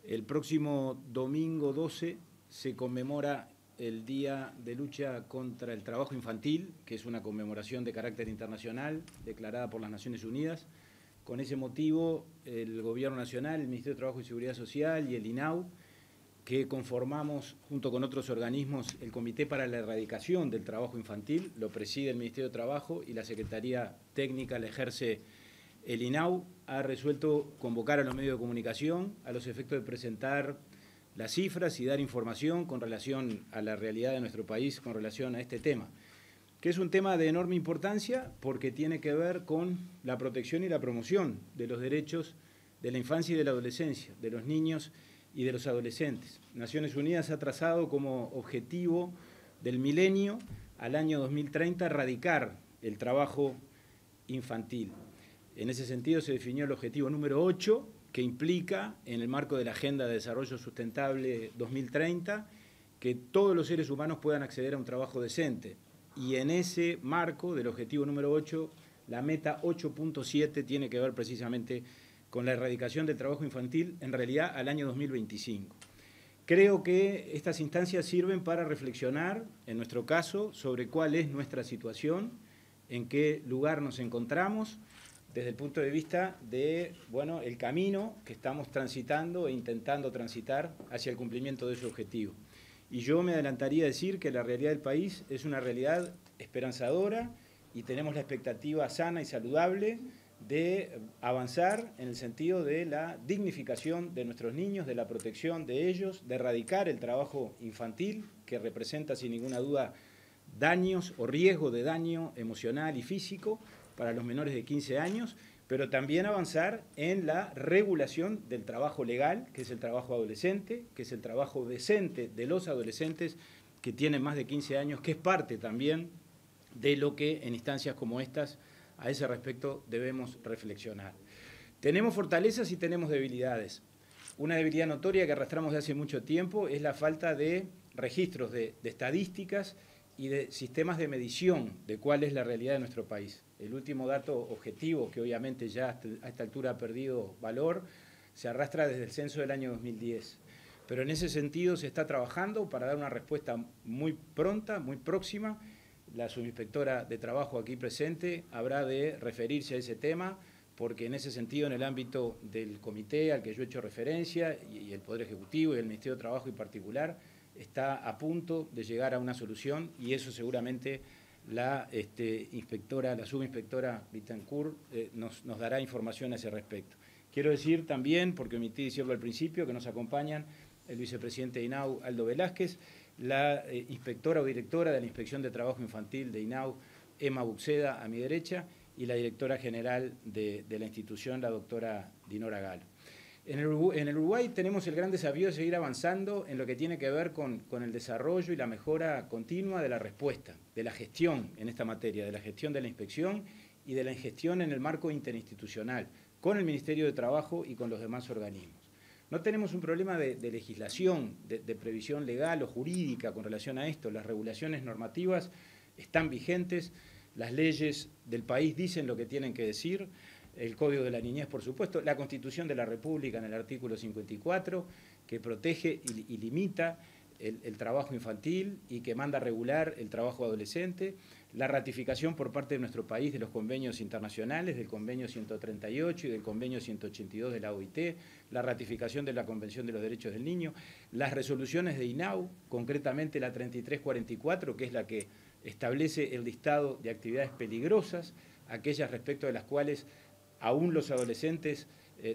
El próximo domingo 12 se conmemora el Día de Lucha contra el Trabajo Infantil, que es una conmemoración de carácter internacional declarada por las Naciones Unidas. Con ese motivo, el Gobierno Nacional, el Ministerio de Trabajo y Seguridad Social y el INAU, que conformamos junto con otros organismos el Comité para la Erradicación del Trabajo Infantil, lo preside el Ministerio de Trabajo y la Secretaría Técnica la ejerce el INAU, ha resuelto convocar a los medios de comunicación a los efectos de presentar las cifras y dar información con relación a la realidad de nuestro país con relación a este tema, que es un tema de enorme importancia porque tiene que ver con la protección y la promoción de los derechos de la infancia y de la adolescencia, de los niños y de los adolescentes. Naciones Unidas ha trazado como objetivo del milenio al año 2030 erradicar el trabajo infantil. En ese sentido se definió el objetivo número 8, que implica, en el marco de la Agenda de Desarrollo Sustentable 2030, que todos los seres humanos puedan acceder a un trabajo decente. Y en ese marco del objetivo número 8, la meta 8.7 tiene que ver precisamente con la erradicación del trabajo infantil, en realidad al año 2025. Creo que estas instancias sirven para reflexionar, en nuestro caso, sobre cuál es nuestra situación, en qué lugar nos encontramos, desde el punto de vista de, el camino que estamos transitando e intentando transitar hacia el cumplimiento de ese objetivo. Y yo me adelantaría a decir que la realidad del país es una realidad esperanzadora y tenemos la expectativa sana y saludable de avanzar en el sentido de la dignificación de nuestros niños, de la protección de ellos, de erradicar el trabajo infantil, que representa sin ninguna duda daños o riesgo de daño emocional y físico para los menores de 15 años, pero también avanzar en la regulación del trabajo legal, que es el trabajo adolescente, que es el trabajo decente de los adolescentes que tienen más de 15 años, que es parte también de lo que en instancias como estas, a ese respecto, debemos reflexionar. Tenemos fortalezas y tenemos debilidades. Una debilidad notoria que arrastramos de hace mucho tiempo es la falta de registros de estadísticas y de sistemas de medición de cuál es la realidad de nuestro país. El último dato objetivo, que obviamente ya a esta altura ha perdido valor, se arrastra desde el censo del año 2010. Pero en ese sentido se está trabajando para dar una respuesta muy pronta, muy próxima. La subinspectora de Trabajo aquí presente habrá de referirse a ese tema, porque en ese sentido, en el ámbito del comité al que yo he hecho referencia, y el Poder Ejecutivo y el Ministerio de Trabajo en particular, está a punto de llegar a una solución y eso seguramente la subinspectora Bittencourt nos dará información a ese respecto. Quiero decir también, porque omití decirlo al principio, que nos acompañan el vicepresidente de INAU, Aldo Velázquez, la inspectora o directora de la Inspección de Trabajo Infantil de INAU, Emma Buxeda, a mi derecha, y la directora general de la institución, la doctora Dinora Galo. En el Uruguay tenemos el gran desafío de seguir avanzando en lo que tiene que ver con el desarrollo y la mejora continua de la respuesta, de la gestión en esta materia, de la gestión de la inspección y de la gestión en el marco interinstitucional, con el Ministerio de Trabajo y con los demás organismos. No tenemos un problema de legislación, de previsión legal o jurídica con relación a esto. Las regulaciones normativas están vigentes, las leyes del país dicen lo que tienen que decir, el Código de la Niñez, por supuesto, la Constitución de la República en el artículo 54, que protege y limita el trabajo infantil y que manda a regular el trabajo adolescente, la ratificación por parte de nuestro país de los convenios internacionales, del convenio 138 y del convenio 182 de la OIT, la ratificación de la Convención de los Derechos del Niño, las resoluciones de INAU, concretamente la 3344, que es la que establece el listado de actividades peligrosas, aquellas respecto de las cuales aún los adolescentes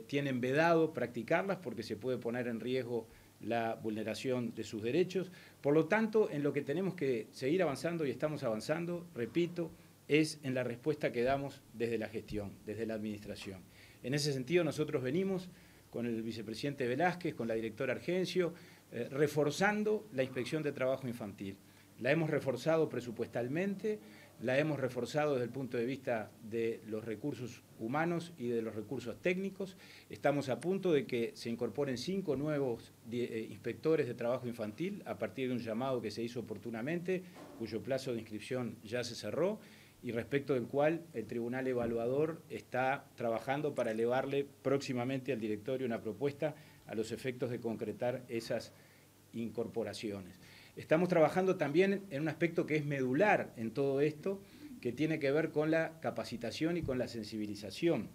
tienen vedado practicarlas porque se puede poner en riesgo la vulneración de sus derechos. Por lo tanto, en lo que tenemos que seguir avanzando y estamos avanzando, repito, es en la respuesta que damos desde la gestión, desde la administración. En ese sentido, nosotros venimos con el vicepresidente Velázquez, con la directora Argencio, reforzando la inspección de trabajo infantil. La hemos reforzado presupuestalmente, la hemos reforzado desde el punto de vista de los recursos humanos y de los recursos técnicos. Estamos a punto de que se incorporen 5 nuevos inspectores de trabajo infantil a partir de un llamado que se hizo oportunamente, cuyo plazo de inscripción ya se cerró y respecto del cual el Tribunal Evaluador está trabajando para elevarle próximamente al directorio una propuesta a los efectos de concretar esas incorporaciones. Estamos trabajando también en un aspecto que es medular en todo esto, que tiene que ver con la capacitación y con la sensibilización.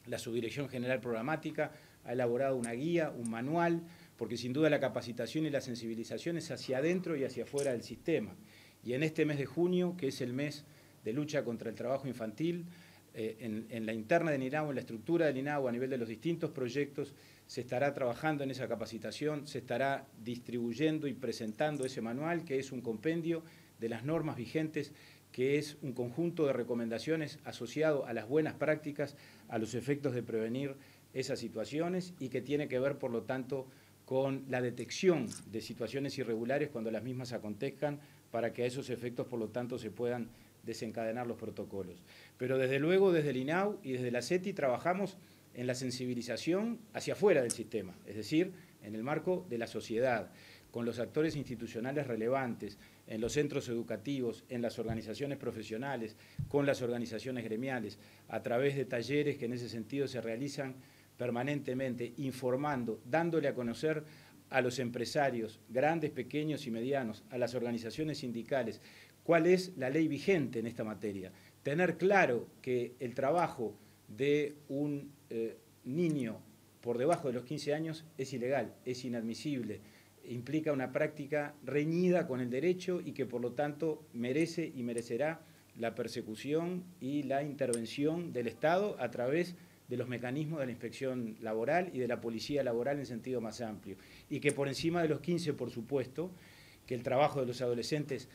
La Subdirección General Programática ha elaborado una guía, un manual, porque sin duda la capacitación y la sensibilización es hacia adentro y hacia afuera del sistema. Y en este mes de junio, que es el mes de lucha contra el trabajo infantil, en la interna del INAU, en la estructura del INAU, a nivel de los distintos proyectos, se estará trabajando en esa capacitación, se estará distribuyendo y presentando ese manual, que es un compendio de las normas vigentes, que es un conjunto de recomendaciones asociado a las buenas prácticas, a los efectos de prevenir esas situaciones y que tiene que ver, por lo tanto, con la detección de situaciones irregulares cuando las mismas acontezcan, para que a esos efectos, por lo tanto, se puedan desencadenar los protocolos. Pero desde luego, desde el INAU y desde la CETI trabajamos en la sensibilización hacia afuera del sistema, es decir, en el marco de la sociedad, con los actores institucionales relevantes, en los centros educativos, en las organizaciones profesionales, con las organizaciones gremiales, a través de talleres que en ese sentido se realizan permanentemente, informando, dándole a conocer a los empresarios, grandes, pequeños y medianos, a las organizaciones sindicales, cuál es la ley vigente en esta materia. Tener claro que el trabajo de un niño por debajo de los 15 años es ilegal, es inadmisible, implica una práctica reñida con el derecho y que por lo tanto merece y merecerá la persecución y la intervención del Estado a través de los mecanismos de la inspección laboral y de la policía laboral en sentido más amplio. Y que por encima de los 15, por supuesto, que el trabajo de los adolescentes,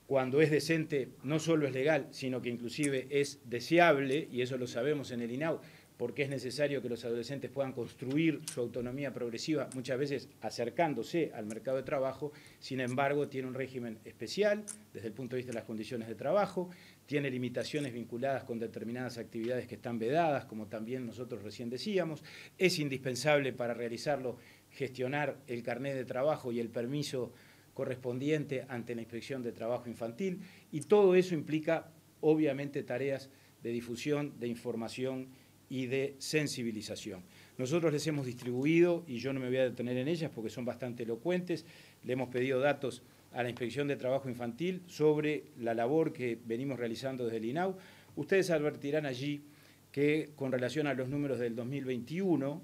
cuando es decente, no solo es legal, sino que inclusive es deseable, y eso lo sabemos en el INAU, porque es necesario que los adolescentes puedan construir su autonomía progresiva, muchas veces acercándose al mercado de trabajo. Sin embargo, tiene un régimen especial desde el punto de vista de las condiciones de trabajo, tiene limitaciones vinculadas con determinadas actividades que están vedadas, como también nosotros recién decíamos. Es indispensable para realizarlo gestionar el carnet de trabajo y el permiso correspondiente ante la Inspección de Trabajo Infantil, y todo eso implica, obviamente, tareas de difusión, de información y de sensibilización. Nosotros les hemos distribuido, y yo no me voy a detener en ellas porque son bastante elocuentes, le hemos pedido datos a la Inspección de Trabajo Infantil sobre la labor que venimos realizando desde el INAU. Ustedes advertirán allí que con relación a los números del 2021,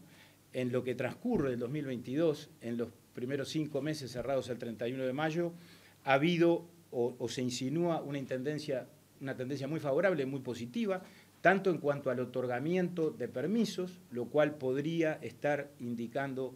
en lo que transcurre del 2022, en los primeros 5 meses cerrados el 31 de mayo, ha habido o se insinúa una tendencia muy favorable, muy positiva, tanto en cuanto al otorgamiento de permisos, lo cual podría estar indicando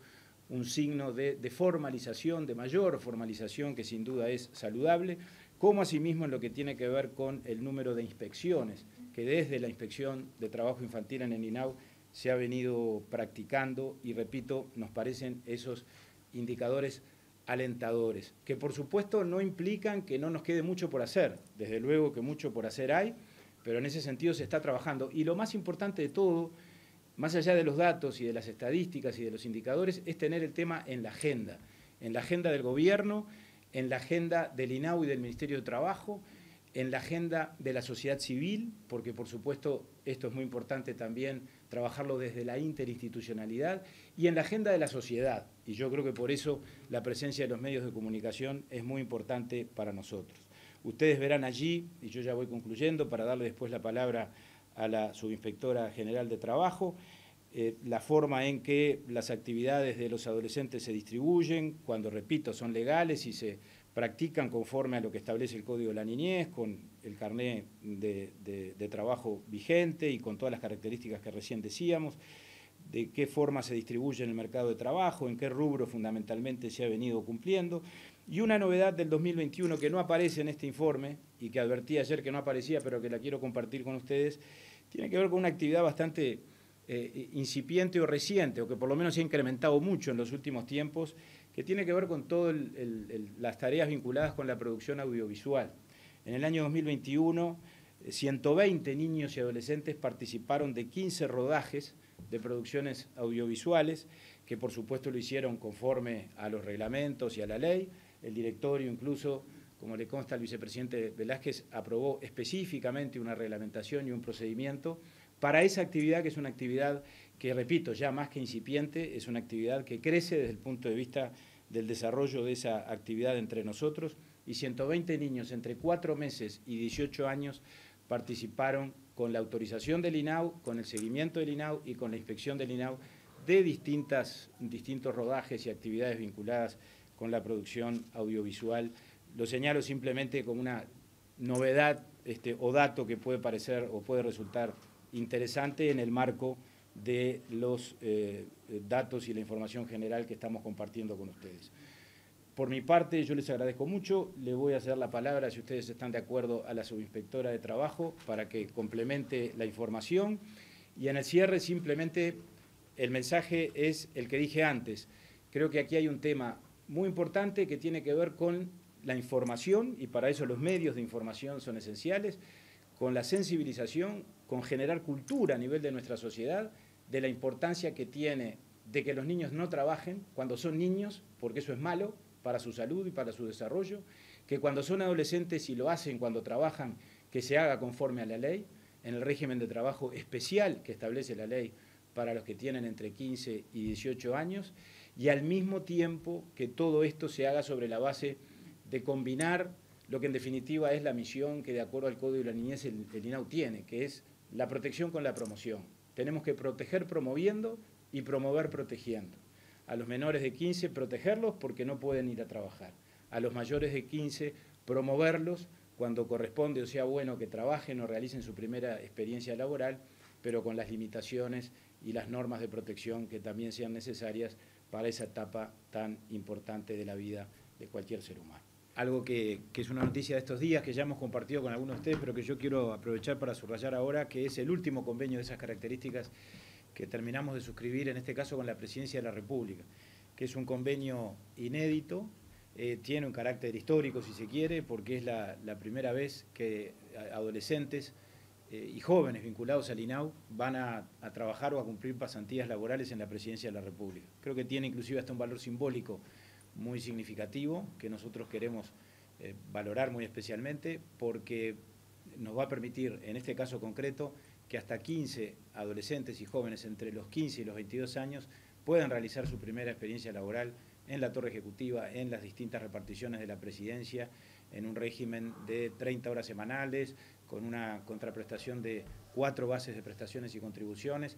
un signo de formalización, de mayor formalización, que sin duda es saludable, como asimismo en lo que tiene que ver con el número de inspecciones, que desde la Inspección de Trabajo Infantil en el INAU se ha venido practicando, y repito, nos parecen esos indicadores alentadores, que por supuesto no implican que no nos quede mucho por hacer, desde luego que mucho por hacer hay, pero en ese sentido se está trabajando. Y lo más importante de todo, más allá de los datos y de las estadísticas y de los indicadores, es tener el tema en la agenda del gobierno, en la agenda del INAU y del Ministerio de Trabajo, en la agenda de la sociedad civil, porque por supuesto esto es muy importante también trabajarlo desde la interinstitucionalidad, y en la agenda de la sociedad. Y yo creo que por eso la presencia de los medios de comunicación es muy importante para nosotros. Ustedes verán allí, y yo ya voy concluyendo para darle después la palabra a la subinspectora general de Trabajo, la forma en que las actividades de los adolescentes se distribuyen, cuando, repito, son legales y se practican conforme a lo que establece el Código de la Niñez, con el carnet de trabajo vigente y con todas las características que recién decíamos, de qué forma se distribuye en el mercado de trabajo, en qué rubro fundamentalmente se ha venido cumpliendo. Y una novedad del 2021 que no aparece en este informe y que advertí ayer que no aparecía, pero que la quiero compartir con ustedes, tiene que ver con una actividad bastante incipiente o reciente, o que por lo menos se ha incrementado mucho en los últimos tiempos, que tiene que ver con todas las tareas vinculadas con la producción audiovisual. En el año 2021, 120 niños y adolescentes participaron de 15 rodajes de producciones audiovisuales, que por supuesto lo hicieron conforme a los reglamentos y a la ley. El directorio incluso, como le consta al vicepresidente Velázquez, aprobó específicamente una reglamentación y un procedimiento para esa actividad, que es una actividad que repito, ya más que incipiente, es una actividad que crece desde el punto de vista del desarrollo de esa actividad entre nosotros, y 120 niños entre 4 meses y 18 años participaron con la autorización del INAU, con el seguimiento del INAU y con la inspección del INAU de distintos rodajes y actividades vinculadas con la producción audiovisual. Lo señalo simplemente como una novedad o dato que puede parecer o puede resultar interesante en el marco de los datos y la información general que estamos compartiendo con ustedes. Por mi parte, yo les agradezco mucho. Le voy a hacer la palabra, si ustedes están de acuerdo, a la subinspectora de trabajo para que complemente la información. Y en el cierre, simplemente, el mensaje es el que dije antes. Creo que aquí hay un tema muy importante que tiene que ver con la información, y para eso los medios de información son esenciales, con la sensibilización, con generar cultura a nivel de nuestra sociedad, de la importancia que tiene de que los niños no trabajen cuando son niños, porque eso es malo para su salud y para su desarrollo, que cuando son adolescentes y lo hacen cuando trabajan, que se haga conforme a la ley, en el régimen de trabajo especial que establece la ley para los que tienen entre 15 y 18 años, y al mismo tiempo que todo esto se haga sobre la base de combinar lo que en definitiva es la misión que de acuerdo al Código de la Niñez el INAU tiene, que es la protección con la promoción. Tenemos que proteger promoviendo y promover protegiendo. A los menores de 15 protegerlos porque no pueden ir a trabajar. A los mayores de 15 promoverlos cuando corresponde o sea bueno que trabajen o realicen su primera experiencia laboral, pero con las limitaciones y las normas de protección que también sean necesarias para esa etapa tan importante de la vida de cualquier ser humano. Algo que es una noticia de estos días, que ya hemos compartido con algunos de ustedes, pero que yo quiero aprovechar para subrayar ahora, que es el último convenio de esas características que terminamos de suscribir, en este caso con la Presidencia de la República, que es un convenio inédito, tiene un carácter histórico, si se quiere, porque es la primera vez que adolescentes y jóvenes vinculados al INAU van a trabajar o a cumplir pasantías laborales en la Presidencia de la República. Creo que tiene inclusive hasta un valor simbólico muy significativo que nosotros queremos valorar muy especialmente, porque nos va a permitir, en este caso concreto, que hasta 15 adolescentes y jóvenes entre los 15 y los 22 años puedan realizar su primera experiencia laboral en la Torre Ejecutiva, en las distintas reparticiones de la Presidencia, en un régimen de 30 horas semanales, con una contraprestación de 4 bases de prestaciones y contribuciones,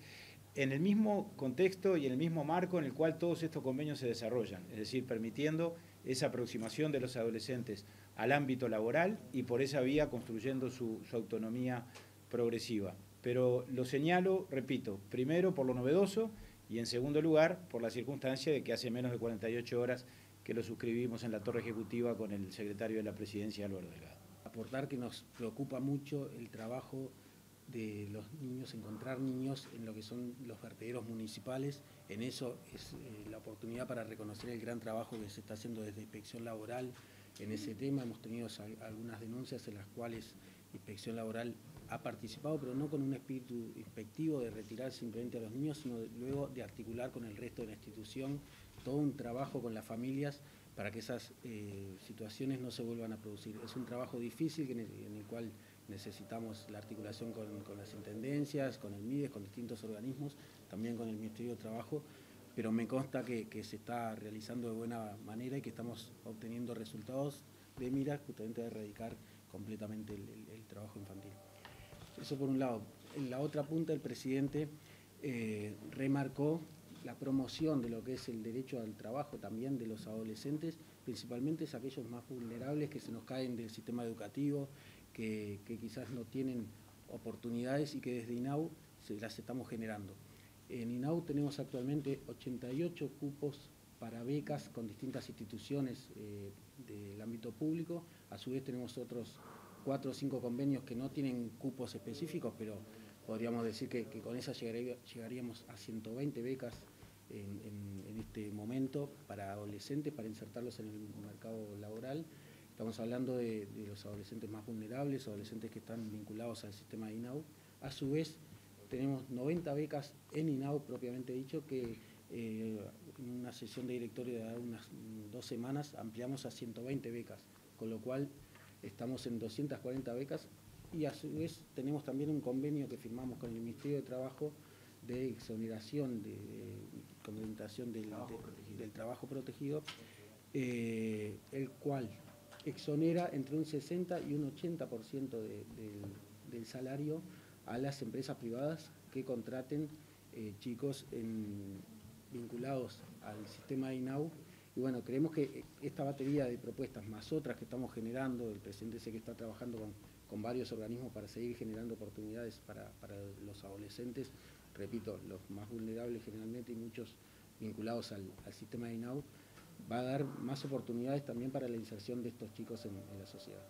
en el mismo contexto y en el mismo marco en el cual todos estos convenios se desarrollan, es decir, permitiendo esa aproximación de los adolescentes al ámbito laboral y por esa vía construyendo su autonomía progresiva. Pero lo señalo, repito, primero por lo novedoso y en segundo lugar por la circunstancia de que hace menos de 48 horas que lo suscribimos en la Torre Ejecutiva con el secretario de la Presidencia, Álvaro Delgado. Aportar que nos preocupa mucho el trabajo de los niños, encontrar niños en lo que son los vertederos municipales. En eso es la oportunidad para reconocer el gran trabajo que se está haciendo desde Inspección Laboral en ese tema. Hemos tenido algunas denuncias en las cuales Inspección Laboral ha participado, pero no con un espíritu inspectivo de retirar simplemente a los niños, sino luego de articular con el resto de la institución todo un trabajo con las familias para que esas situaciones no se vuelvan a producir. Es un trabajo difícil en el cual necesitamos la articulación con las intendencias, con el MIDES, con distintos organismos, también con el Ministerio de Trabajo, pero me consta que se está realizando de buena manera y que estamos obteniendo resultados de mira justamente de erradicar completamente el trabajo infantil. Eso por un lado. En la otra punta el presidente remarcó la promoción de lo que es el derecho al trabajo también de los adolescentes, principalmente es aquellos más vulnerables que se nos caen del sistema educativo, que quizás no tienen oportunidades y que desde INAU se las estamos generando. En INAU tenemos actualmente 88 cupos para becas con distintas instituciones del ámbito público. A su vez tenemos otros 4 o 5 convenios que no tienen cupos específicos, pero podríamos decir que con esas llegaríamos a 120 becas en este momento para adolescentes, para insertarlos en el mercado laboral. Estamos hablando de los adolescentes más vulnerables, adolescentes que están vinculados al sistema de INAU. A su vez, tenemos 90 becas en INAU, propiamente dicho, que en una sesión de directorio de unas 2 semanas ampliamos a 120 becas, con lo cual estamos en 240 becas y a su vez tenemos también un convenio que firmamos con el Ministerio de Trabajo de exoneración, de complementación del trabajo protegido, el cual exonera entre un 60 y un 80% del salario a las empresas privadas que contraten chicos vinculados al sistema de INAU. Y bueno, creemos que esta batería de propuestas, más otras que estamos generando, el presidente sé que está trabajando con varios organismos para seguir generando oportunidades para los adolescentes, repito, los más vulnerables generalmente y muchos vinculados al sistema de INAU, va a dar más oportunidades también para la inserción de estos chicos en la sociedad.